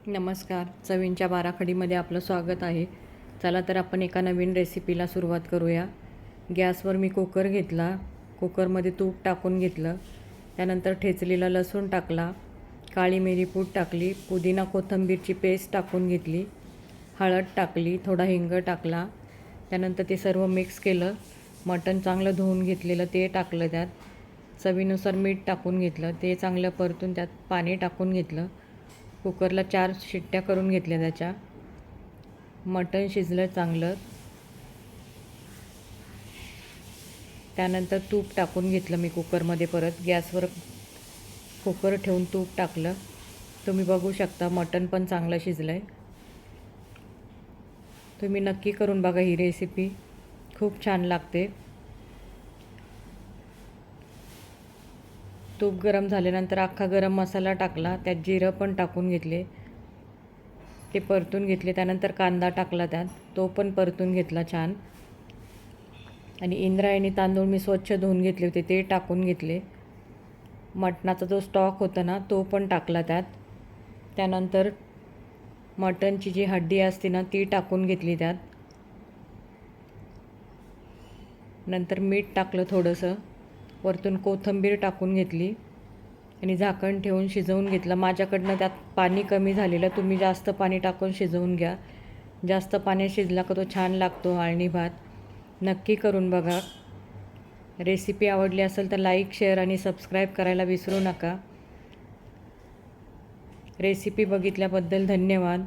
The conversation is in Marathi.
नमस्कार. चवींच्या बाराखडीमध्ये आपलं स्वागत आहे. चला तर आपण एका नवीन रेसिपीला सुरुवात करूया. गॅसवर मी कुकर घेतला. कुकरमध्ये तूप टाकून घेतलं. त्यानंतर ठेचलेला लसूण टाकला, काळी मिरी पूड टाकली, पुदिना कोथिंबीरची पेस्ट टाकून घेतली, हळद टाकली, थोडा हिंग टाकला. त्यानंतर ते सर्व मिक्स केलं. मटण चांगलं धुवून घेतलेलं ते टाकलं त्यात. चवीनुसार मीठ टाकून घेतलं. ते चांगलं परतून त्यात पाणी टाकून घेतलं. कुकरला 4 शिट्ट्या करून घेतल्या त्याच्या. मटण शिजलं चांगलं. त्यानंतर तूप टाकून घेतलं मी कुकरमध्ये. परत गॅसवर कुकर ठेवून तूप टाकलं. तुम्ही बघू शकता मटण पण चांगलं शिजलं आहे. तुम्ही नक्की करून बघा ही रेसिपी, खूप छान लागते. तूप गरम झाल्यानंतर अख्खा गरम मसाला टाकला. त्यात जिरं पण टाकून घेतले, ते परतून घेतले. त्यानंतर कांदा टाकला त्यात, तो पण परतून घेतला छान. आणि इंद्रायणी तांदूळ मी स्वच्छ धुवून घेतले होते, ते टाकून घेतले. मटणाचा जो स्टॉक होता ना तो पण टाकला त्यात. त्यानंतर मटणची जी हड्डी असते ना ती टाकून घेतली त्यात. नंतर मीठ टाकलं थोडंसं. वरतून कोथिंबीर टाकून घेतली आणि झाकण ठेवून शिजवून घेतलं. माझ्याकडनं त्यात पाणी कमी झालेलं, तुम्ही जास्त पाणी टाकून शिजवून घ्या. जास्त पाणी शिजला का तो छान लागतो अळणी भात. नक्की करून बघा. रेसिपी आवडली असेल तर लाईक, शेअर आणि सबस्क्राईब करायला विसरू नका. रेसिपी बघितल्याबद्दल धन्यवाद.